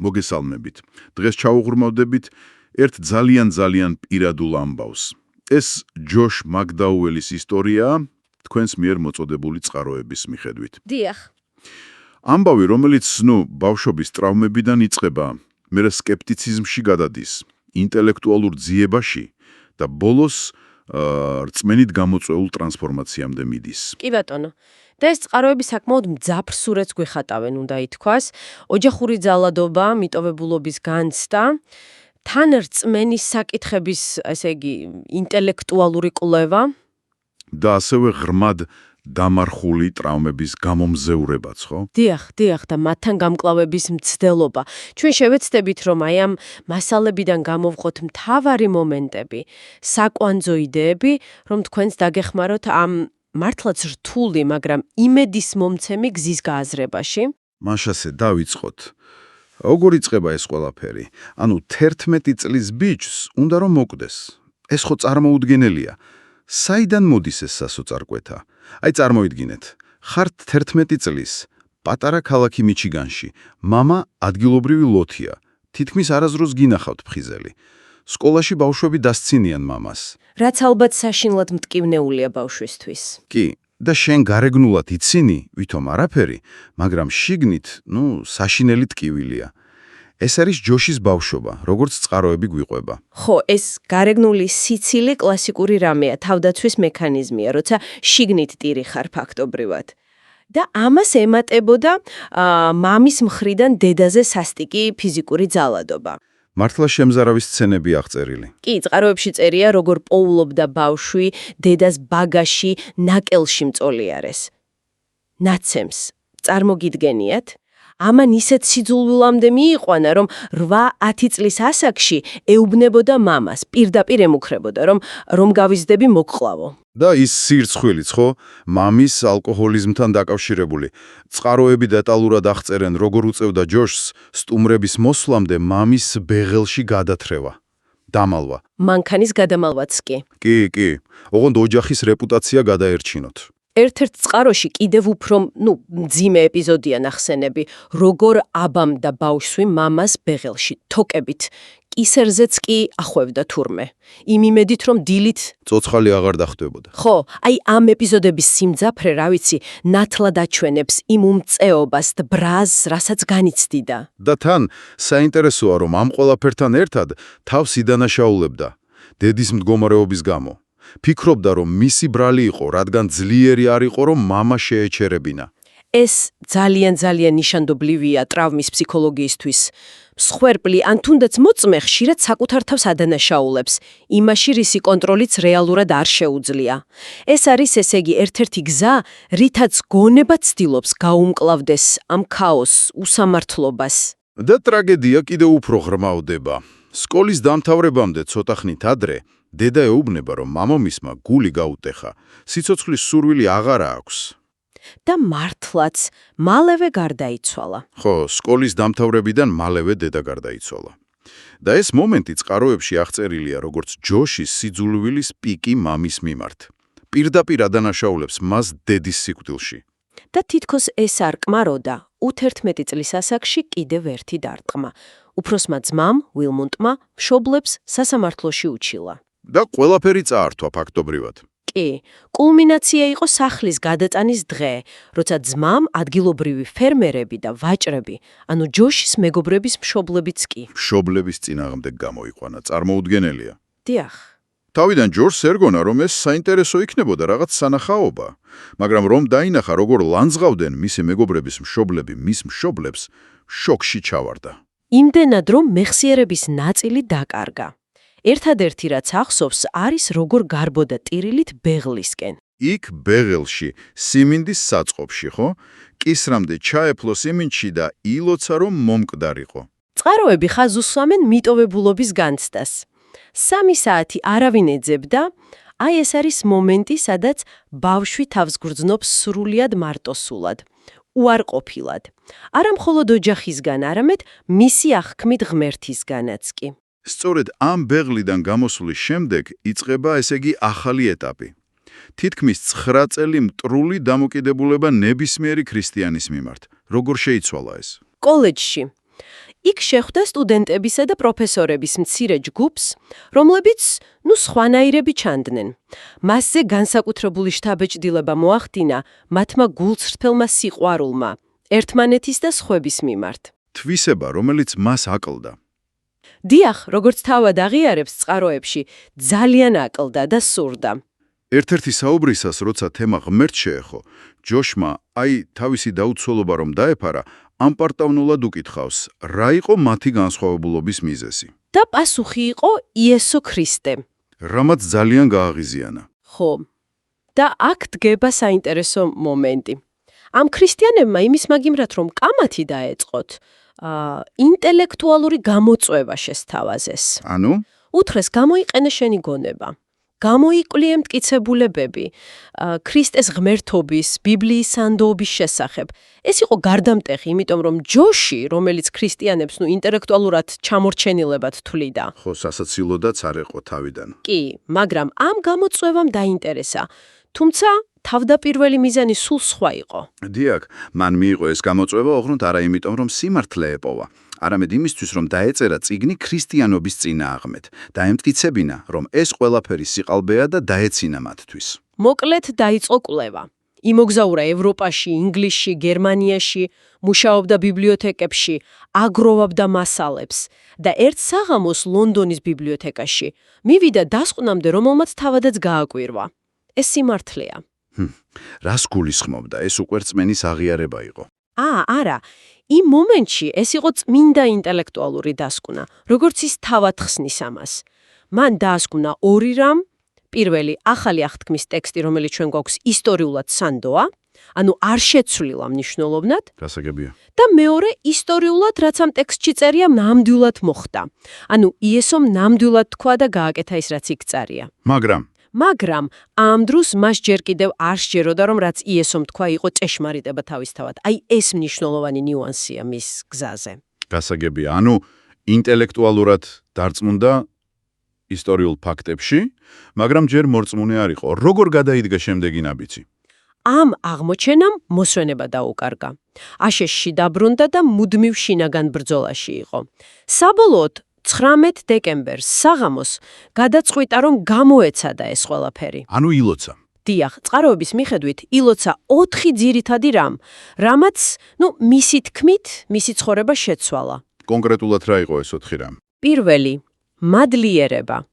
მოგესალმებით. დღეს ჩავუღრმავდებით ერთ ძალიან პირადულ ამბავს. ეს ჯოშ მაგდაუელის ისტორიაა, თქვენს მიერ მოწოდებული წყაროების მიხედვით. დიახ. ამბავი, რომელიც, ბავშვობის ტრავმებიდან იწყება, მერე სკეპტიციზმში გადადის, ინტელექტუალურ ძიებაში და ბოლოს რწმენით გამოწვეულ ტრანსფორმაციამდე მიდის. კი ბატონო. და ეს წყაროები საკმაოდ მძაფრ სურეთს გვეხატავენ, უნდა ითქვას, ოჯახური ძალადობა, მიტოვებულობის განცდა, თან რწმენის საკითხების, ესე იგი, ინტელექტუალური კვლევა და ასევე ღრმად დამარხული ტრავმების გამომზეურებაც, ხო? დიახ, და მათთან გამკლავების მცდელობა. ჩვენ შევეცდებით, რომ აი ამ მასალებიდან გამოვყოთ მთავარი მომენტები, საკვანძო იდეები, რომ თქვენს დაგეხმაროთ ამ მართლაც რთული, მაგრამ იმედის მომცემი გზის გააზრებაში. მაშასე დავიწყოთ. როგორ იწყება ეს ყველაფერი? 11 წლის ბიჭს უნდა რომ მოკვდეს. ეს ხო წარმოუდგენელია. საიდან მოდის ეს სასოწარკვეთა? აი წარმოიდგინეთ, ხართ 11 წლის, პატარა ქალაქი მიჩიგანში, მამა ადგილობრივი ლოთია, თითქმის არასდროს გინახავთ ფხიზელი. სკოლაში ბავშვები დასცინიან მამას. რაც ალბათ საშინლად მტკივნეულია ბავშვისთვის. კი, და შენ გარეგნულად იცინი, ვითომ არაფერი, მაგრამ შიგნით, საშინელი ტკივილია. ეს არის ჯოშის ბავშვობა, როგორც წყაროები გვიყვება. ხო, ეს გარეგნული სიცილი კლასიკური რამეა, თავდაცვის მექანიზმია, როცა შიგნით ტირი ხარ ფაქტობრივად. და ამას ემატებოდა მამის მხრიდან დედაზე სასტიკი ფიზიკური ძალადობა. მართლა შემზარავი სცენები აღწერილი. კი, წყაროებში წერია, როგორ პოულობდა ბავშვი დედას ბაგაში ნაკელში მწოლიარეს. ნაცემს წარმოგიდგენიათ? ამან ისეთ სიძულვილამდე მიიყვანა, რომ 8-10 წლის ასაკში ეუბნებოდა მამას, პირდაპირ ემუქრებოდა, რომ გავიზრდები მოგყლავო. და ის სირცხვილიც, ხო? მამის ალკოჰოლიზმთან დაკავშირებული. წყაროები დეტალურად აღწერენ, როგორ უწევდა ჯოშს სტუმრების მოსვლამდე მამის ბეღელში გადათრევა. დამალვა. მანქანის გადამალვაც კი. კი. ოღონდ ოჯახის რეპუტაცია გადაერჩინოთ. ერთ-ერთ წყაროში კიდევ უფრო, მძიმე ეპიზოდია ნახსენები, როგორ აბამდა ბავშვი მამას ბეღელში, თოკებით. კისერზეც კი ახვევდა თურმე. იმ იმედით, რომ დილით ცოცხალი აღარ დახვდებოდა. ხო, აი ამ ეპიზოდების სიმძაფრე, რა ვიცი, ნათლად აჩვენებს იმ უმწეობას და ბრაზს, რასაც განიცდიდა. და თან საინტერესოა, რომ ამ ყველაფერთან ერთად თავს იდანაშაულებდა დედის მდგომარეობის გამო. ფიქრობდა, რომ მისი ბრალი იყო, რადგან ძლიერი არ იყო, რომ მამა შეეჩერებინა. ეს ძალიან ნიშანდობლივია ტრავმის ფსიქოლოგიისთვის. მსხვერპლი ან თუნდაც მოწმე ხშირად საკუთარ თავს ადანაშაულებს, იმაში რისი კონტროლიც რეალურად არ შეუძლია. ეს არის, ესე იგი, ერთ-ერთი გზა, რითაც გონება ცდილობს გაუმკლავდეს ამ ქაოსს, უსამართლობას. და ტრაგედია კიდევ უფრო ღრმავდება. სკოლის დამთავრებამდე ცოტა ხნით ადრე დედა ეუბნება, რომ მამამისმა გული გაუტეხა, სიცოცხლის სურვილი აღარა აქვს. და მართლაც მალევე გარდაიცვალა. ხო, სკოლის დამთავრებიდან მალევე დედა გარდაიცვალა. და ეს მომენტი წყაროებში აღწერილია, როგორც ჯოშის სიძულვილის პიკი მამის მიმართ. პირდაპირ ადანაშაულებს მას დედის სიკვდილში. და თითქოს ეს არ კმაროდა, 11 წლის ასაკში კიდევ ერთი დარტყმა. უფროსმა ძმამ, ვილმუნტმა, მშობლებს სასამართლოში უჩილა. და ყველაფერი წაართვა ფაქტობრივად. კი, კულმინაცია იყო სახლის გადატანის დღე, როცა ძმამ ადგილობრივი ფერმერები და ვაჭრები, ჯოშის მეგობრების მშობლებიც კი. მშობლების წინააღმდეგ გამოიყვანა, წარმოუდგენელია. დიახ. თავიდან ჯოშს ერგონა, რომ ეს საინტერესო იქნებოდა რაღაც სანახაობა, მაგრამ რომ დაინახა, როგორ ლანძღავდნენ მისი მეგობრების მშობლები მის მშობლებს, შოკში ჩავარდა. იმდენად, რომ მეხსიერების ნაწილი დაკარგა. ერთადერთი რაც ახსოვს, არის როგორ გარბოდა ტირილით ბეღლისკენ. იქ ბეღელში, სიმინდის საწყობში, ხო? კისრამდე ჩაეფლო სიმინდში და ილოცა, რომ მომკვდარიყო. წყაროები ხაზს უსვამენ მიტოვებულობის განცდას. 3 საათი არავინ ეძებდა, აი ეს არის მომენტი, სადაც ბავშვი თავს გრძნობს სრულიად მარტოსულად, უარყოფილად. არა მხოლოდ ოჯახისგან, არამედ მისი აღქმით ღმერთისგანაც კი. სწორედ ამ ბეღლიდან გამოსვლის შემდეგ იწყება, ესე იგი, ახალი ეტაპი. თითქმის 9 წელი მტრული დამოკიდებულება ნებისმიერი ქრისტიანის მიმართ. როგორ შეიცვალა ეს? კოლეჯში. იქ შეხვდა სტუდენტებისა და პროფესორების მცირე ჯგუფს, რომლებიც, სხვანაირები ჩანდნენ. მასზე განსაკუთრებული შთაბეჭდილება მოახდინა მათმა გულწრფელმა სიყვარულმა, ერთმანეთის და სხვების მიმართ. თვისება, რომელიც მას აკლდა. დიახ, როგორც თავად აღიარებს წყაროებში, ძალიან აკლდა და სურდა. ერთ-ერთი საუბრისას, როცა თემა ღმერთს შეეხო, ჯოშმა, თავისი დაუცველობა რომ დაეფარა, ამპარტავნულად უკითხავს, რა იყო მათი განსხვავებულობის მიზეზი. და პასუხი იყო იესო ქრისტე. რამაც ძალიან გააღიზიანა. ხო. და აქ დგება საინტერესო მომენტი. ამ ქრისტიანებმა იმის მაგიმრად რომ კამათი დაეწყოთ, ინტელექტუალური გამოწვევა შესთავაზეს. ანუ? უთხრეს გამოიყენე შენი გონება. გამოიკვლიე მტკიცებულებები, ქრისტეს ღმერთობის, ბიბლიის სანდოობის შესახებ. ეს იყო გარდამტეხი, იმიტომ რომ ჯოში, რომელიც ქრისტიანებს ინტელექტუალურად ჩამორჩენილებად თვლიდა. ხო, სასაცილოდაც არ იყო თავიდან. კი, მაგრამ ამ გამოწვევამ დაინტერესა. თუმცა თავდაპირველი მიზანი სულ სხვა იყო. დიახ, მან მიიღო ეს გამოწვევა ოღონდ არა იმიტომ, რომ სიმართლე ეპოვა, არამედ იმისთვის, რომ დაეწერა წიგნი ქრისტიანობის წინააღმდეგ, დაემტკიცებინა, რომ ეს ყველაფერი სიყალბეა და დაეცინა მათთვის. მოკლედ დაიწყო კვლევა. იმოგზაურა ევროპაში, ინგლისში, გერმანიაში, მუშაობდა ბიბლიოთეკებში, აგროვებდა მასალებს და ერთ საღამოს ლონდონის ბიბლიოთეკაში მივიდა დასკვნამდე, რომელმაც თავადაც გააკვირვა. ეს სიმართლეა. რას გულისხმობდა? ეს უკვე რწმენის აღიარება იყო. არა. იმ მომენტში ეს იყო წმინდა ინტელექტუალური დასკვნა, როგორც ის თავად ხსნის ამას. მან დაასკვნა ორი რამ. პირველი, ახალი აღთქმის ტექსტი, რომელიც ჩვენ გვაქვს ისტორიულად სანდოა, ანუ არ შეცვლილა მნიშვნელოვნად. გასაგებია. და მეორე, ისტორიულად, რაც ამ ტექსტში წერია, ნამდვილად მოხდა. ანუ იესომ ნამდვილად თქვა და გააკეთა ის, რაც იქ წერია. მაგრამ ამ დროს მას ჯერ კიდევ არ სჯეროდა, რომ რაც იესომ თქვა იყო ჭეშმარიტება თავისთავად. ეს მნიშვნელოვანი ნიუანსია მის გზაზე. გასაგებია, ანუ ინტელექტუალურად დარწმუნდა ისტორიულ ფაქტებში, მაგრამ ჯერ მორწმუნე არ იყო. როგორ გადაიდგა შემდეგი ნაბიჯი? ამ აღმოჩენამ მოსვენება დაუკარგა. აშშში დაბრუნდა და მუდმივ შინაგან ბრძოლაში იყო. საბოლოოდ 19 დეკემბერს საღამოს გადაწყვიტა, რომ გამოეცადა ეს ყველაფერი. ანუ ილოცა. დიახ, წყაროების მიხედვით ილოცა 4 ძირითადი რამ, რამაც, მისი თქმით, მისი ცხოვრება შეცვალა. კონკრეტულად რა იყო ეს 4 რამ? პირველი, მადლიერება.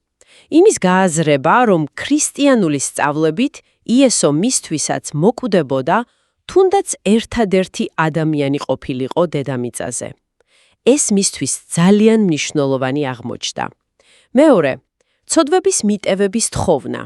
იმის გააზრება, რომ ქრისტიანული სწავლებით იესო მისთვისაც მოკვდებოდა, თუნდაც ერთადერთი ადამიანი ყოფილიყო დედამიწაზე. ეს მისთვის ძალიან მნიშვნელოვანი აღმოჩნდა. მეორე, ცოდვების მიტევების თხოვნა.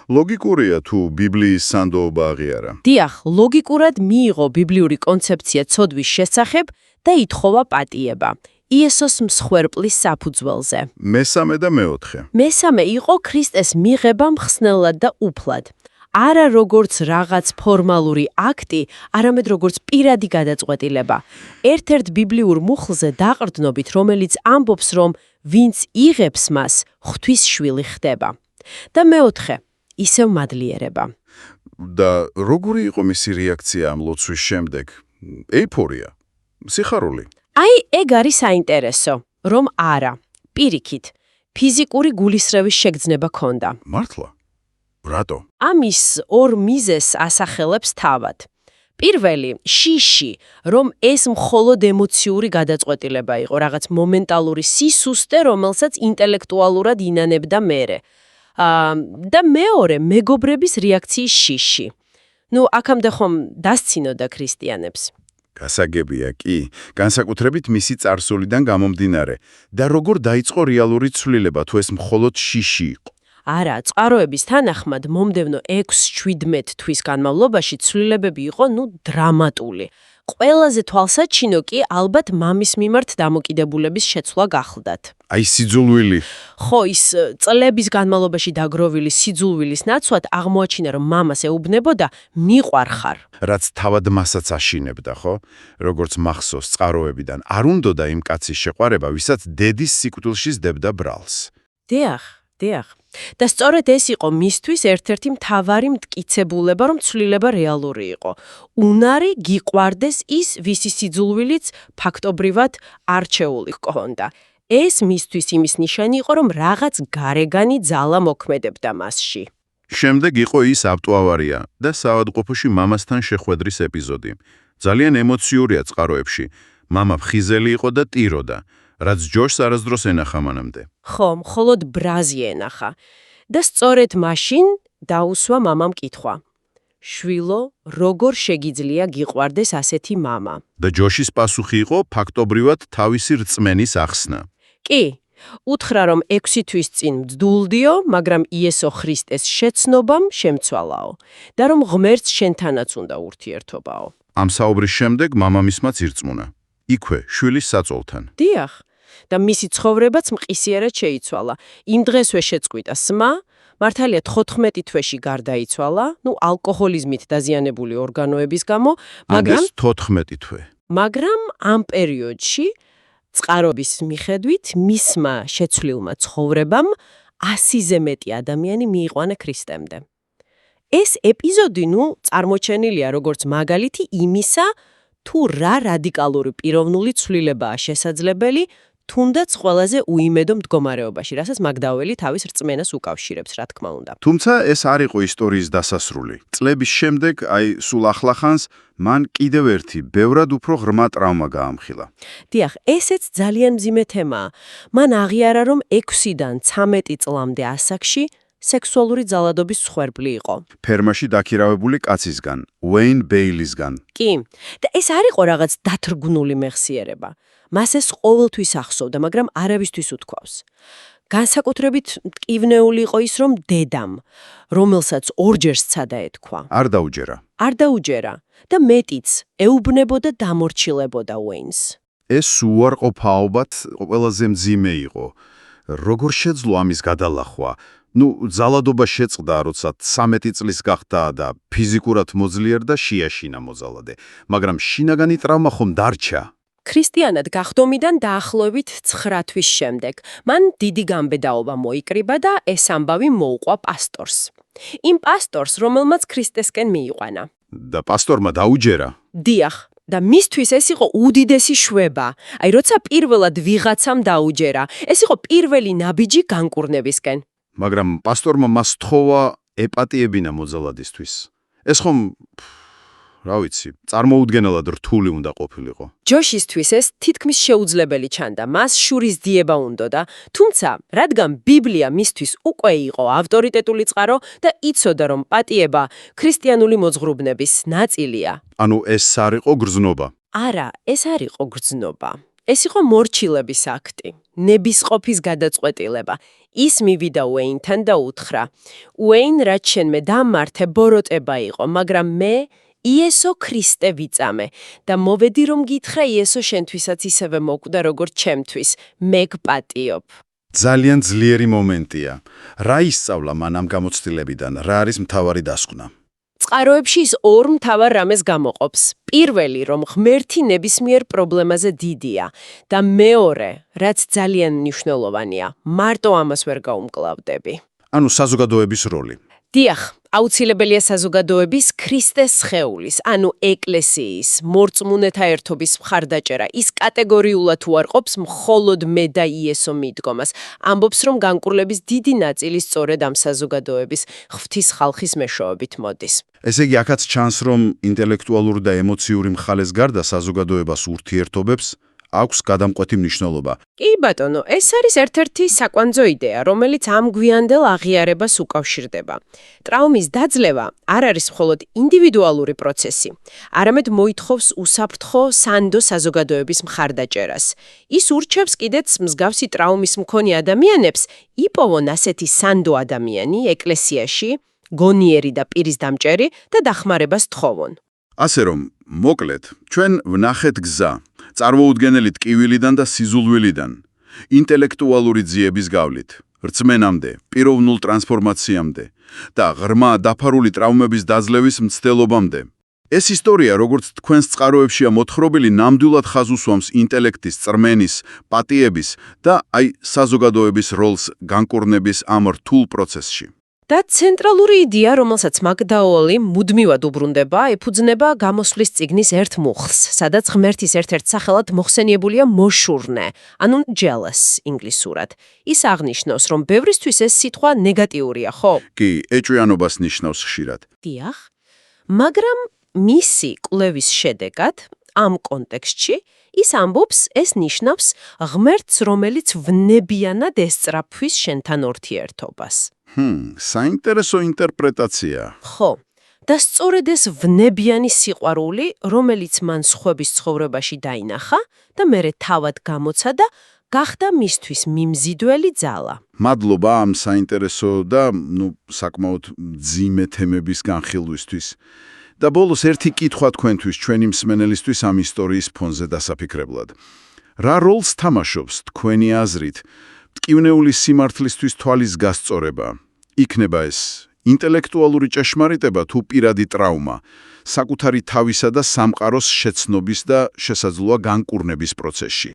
ლოგიკურია თუ ბიბლიის სანდოობა აღიარა. დიახ, ლოგიკურად მიიღო ბიბლიური კონცეფცია ცოდვის შესახებ და ითხოვა პატიება. იესოს მსხვერპლის საფუძველზე. მესამე და მეოთხე. მესამე იყო ქრისტეს მიღება მხსნელად და უფლად. არა როგორც რაღაც ფორმალური აქტი, არამედ როგორც პირადი გადაწყვეტილება. ერთ-ერთ ბიბლიურ მუხლზე დაყრდნობით, რომელიც ამბობს, რომ ვინც იღებს მას, ღვთის შვილი ხდება. და მეოთხე, ისევ მადლიერება. და როგორი იყო მისი რეაქცია ამ ლოცვის შემდეგ? ეიფორია, სიხარული. ეგ არის საინტერესო, რომ არა, პირიქით, ფიზიკური გულისრევის შეგრძნება ჰქონდა. მართლა? რატო? ამის ორ მიზეზს ასახელებს თავად. პირველი, შიში, რომ ეს მხოლოდ ემოციური გადაწყვეტილება იყო, რაღაც მომენტალური სისუსტე, რომელსაც ინტელექტუალურად ინანებდა მერე. და მეორე, მეგობრების რეაქციის შიში. აქამდე ხომ დასცინოდა ქრისტიანებს. გასაგებია კი, განსაკუთრებით მისი წარსულიდან გამომდინარე. და როგორ დაიწყო რეალური ცვლილება, თუ ეს მხოლოდ შიში იყო? არა, წყაროების თანახმად მომდევნო 6-17 თვის განმავლობაში ცვლილებები იყო, დრამატული. ყველაზე თვალსაჩინო კი ალბათ მამის მიმართ დამოკიდებულების შეცვლა გახლდათ. სიძულვილი. ხო, ის წლების განმავლობაში დაგროვილი სიძულვილის ნაცვლად აღმოაჩინა, რომ მამას ეუბნებოდა მიყვარხარ. რაც თავად მასაც აშინებდა, ხო? როგორც მახსოვს წყაროებიდან, არ უნდოდა იმ კაცის შეყვარება, ვისაც დედის სიკვდილში სდებდა ბრალს. დიახ. დიახ. და სწორედ ეს იყო მისთვის ერთ-ერთი მთავარი მტკიცებულება, რომ ცვლილება რეალური იყო. უნარი გიყვარდეს ის, ვისი სიძულვილიც ფაქტობრივად არჩეული ჰქონდა. ეს მისთვის იმის ნიშანი იყო, რომ რაღაც გარეგანი ძალა მოქმედებდა მასში. შემდეგ იყო ის ავტოავარია და საავადმყოფოში მამასთან შეხვედრის ეპიზოდი. ძალიან ემოციურია წყაროებში. მამა ფხიზელი იყო და ტიროდა, რაც ჯოშს არასდროს ენახა მანამდე. ხო, მხოლოდ ბრაზი ენახა. და სწორედ მაშინ დაუსვა მამამ კითხვა. შვილო, როგორ შეგიძლია გიყვარდეს ასეთი მამა? და ჯოშის პასუხი იყო ფაქტობრივად თავისი რწმენის ახსნა. კი, უთხრა, რომ 6 თვის წინ მძდულდიო, მაგრამ იესო ქრისტეს შეცნობამ შემცვალაო და რომ ღმერთს შენთანაც უნდა ურთიერთობაო. ამ საუბრის შემდეგ მამამისმაც ირწმუნა. იქვე, შვილის საწოლთან. დიახ. და მისი ცხოვრებაც მყისიერად შეიცვალა. იმ დღესვე შეწყვიტა სმა, მართალია 14 თვეში გარდაიცვალა, ალკოჰოლიზმით დაზიანებული ორგანოების გამო, მაგრამ 14 თვე. მაგრამ ამ პერიოდში წყაროების მიხედვით მისმა შეცვლილმა ცხოვრებამ 100-ზე მეტი ადამიანი მიიყვანა ქრისტემდე. ეს ეპიზოდი, წარმოჩენილია როგორც მაგალითი იმისა, თუ რა რადიკალური პიროვნული ცვლილებაა შესაძლებელი, თუნდაც ყველაზე უიმედო მდგომარეობაში, რასაც მაგდაველი თავის რწმენას უკავშირებს, რა თქმა უნდა. თუმცა ეს არ იყო ისტორიის დასასრული. წლების შემდეგ, სულ ახლახანს, მან კიდევ ერთი, ბევრად უფრო ღრმა ტრავმა გაამხილა. დიახ, ესეც ძალიან მძიმე თემაა. მან აღიარა, რომ 6-დან 13 წლამდე ასაკში სექსუალური ძალადობის მსხვერპლი იყო. ფერმაში დაქირავებული კაცისგან, უეინ ბეილისგან. კი, და ეს არ იყო რაღაც დათრგუნული მეხსიერება. მას ეს ყოველთვის ახსოვდა, მაგრამ არავისთვის უთქვავს. განსაკუთრებით მტკივნეული იყო ის, რომ დედამ, რომელსაც ორჯერ სცადა ეთქვა. არ დაუჯერა. არ დაუჯერა და მეტიც, ეუბნებოდა დამორჩილებოდა უეინს. ეს უარყოფაობად ყველაზე მძიმე იყო. როგორ შეძლო ამის გადალახვა? ძალადობა შეწყდა, როცა 13 წლის გახდა და ფიზიკურად მოძლიერდა შეაშინა მოძალადე, მაგრამ შინაგანი ტრავმა ხომ დარჩა. ქრისტიანად გახდომიდან დაახლოებით 9 თვის შემდეგ მან დიდი გამბედაობა მოიკრიბა და ეს ამბავი მოუყვა პასტორს. იმ პასტორს, რომელმაც ქრისტესკენ მიიყვანა. და პასტორმა დაუჯერა. დიახ, და მისთვის ეს იყო უდიდესი შვება. როცა პირველად ვიღაცამ დაუჯერა, ეს იყო პირველი ნაბიჯი განკურნებისკენ. მაგრამ პასტორმა მას თხოვა ეპატიებინა მოძალადისთვის. ეს ხომ, რა ვიცი, წარმოუდგენელად რთული უნდა ყოფილიყო. ჯოშისთვის ეს თითქმის შეუძლებელი ჩანდა, მას შურის დიება უნდოდა, თუმცა, რადგან ბიბლია მისთვის უკვე იყო ავტორიტეტული წყარო და იცოდა, რომ პატიება ქრისტიანული მოძღვრუბნების ნაწილია. ეს არ იყო გრძნობა. არა, ეს არ იყო გრძნობა. ეს იყო მორჩილების აქტი, ნებისყოფის გადაწყვეტილება. ის მივიდა უეინთან და უთხრა: უეინ, რაც შენმე დამმართე, ბოროტება იყო, მაგრამ მე იესო ქრისტე ვიწამე და მოვედი რომ გითხრა იესო შენთვისაც ისევე მოკვდა როგორც ჩემთვის, მე გპატიობ. ძალიან ძლიერი მომენტია. რა ისწავლა მან ამ გამოცდილებიდან, რა არის მთავარი დასკვნა? წყაროებში ის ორ მთავარ რამეს გამოყოფს. პირველი, რომ ღმერთი ნებისმიერ პრობლემაზე დიდია და მეორე, რაც ძალიან მნიშვნელოვანია, მარტო ამას ვერ გაუმკლავდები. საზოგადოების როლი. დიახ, აუცილებელია საზოგადოების ქრისტეს სხეულის, ეკლესიის, მორწმუნეთა ერთობის მხარდაჭერა. ის კატეგორიულად უარყოფს მხოლოდ მე და იესო მიდგომას. ამბობს, რომ განკურლების დიდი ნაწილი სწორედ ამ საზოგადოების ღვთის ხალხის მეშვეობით მოდის. ესე იგი, აქაც ჩანს, რომ ინტელექტუალური და ემოციური მხარეს გარდა საზოგადოებას ურთიერთობებს აქვს გადამკვეთი მნიშვნელობა. კი ბატონო, ეს არის ერთ-ერთი საკვანძო იდეა, რომელიც ამ გვიანდელ აღიარებას უკავშირდება. ტრავმის დაძლევა არ არის მხოლოდ ინდივიდუალური პროცესი, არამედ მოითხოვს უსაფრთხო სანდო საზოგადოების მხარდაჭერას. ის ურჩევს კიდეც მსგავსი ტრავმის მქონე ადამიანებს იპოვონ ასეთი სანდო ადამიანი ეკლესიაში, გონიერი და პირის დამჭერი და დახმარებას თხოვონ. ასე რომ, მოკლედ, ჩვენ ვნახეთ გზა, წარმოუდგენელი ტკივილიდან და სიზულვილიდან, ინტელექტუალური ძიების გავლით, რწმენამდე, პიროვნულ ტრანსფორმაციამდე და ღრმა დაფარული ტრავმების დაძლევის მცდელობამდე. ეს ისტორია, როგორც თქვენს წყაროებშია მოთხრობილი, ნამდვილად ხაზს უსვამს ინტელექტის, წრმენის, პატიების და საზოგადოების როლს განკურნების ამ რთულ პროცესში. და ცენტრალური იდეა, რომელსაც მაგდაოლი მუდმივად უბრუნდება, ეფუძნება გამოსვლის წიგნის ერთ მუხლს, სადაც ღმერთის ერთ-ერთ სახელად მოხსენიებულია მოშურნე, ანუ jealous ინგლისურად. ის აღნიშნავს, რომ ბევრისთვის ეს სიტყვა ნეგატიურია, ხო? კი, ეჭვიანობას ნიშნავს ხშირად. დიახ, მაგრამ მისი კვლევის შედეგად, ამ კონტექსტში, ის ამბობს, ეს ნიშნავს ღმერთს, რომელიც ვნებიანად ესწრაფვის შენთან ურთიერთობას. საინტერესო ინტერპრეტაცია. ხო, და სწორედ ეს ვნებიანი სიყვარული, რომელიც მან სხვების ცხოვრებაში დაინახა და მერე თავად გამოცადა, გახდა მისთვის მიმზიდველი ძალა. მადლობა ამ საინტერესო და, საკმაოდ მძიმე თემების განხილვისთვის. და ბოლოს ერთი კითხვა თქვენთვის, ჩვენი მსმენელისთვის ამ ისტორიის ფონზე დასაფიქრებლად. რა როლს თამაშობს თქვენი აზრით მტკივნეული სიმართლისთვის თვალის გასწორება? იქნება ეს ინტელექტუალური ჭეშმარიტება თუ პირადი ტრავმა, საკუთარი თავისა და სამყაროს შეცნობის და შესაძლოა განკურნების პროცესში?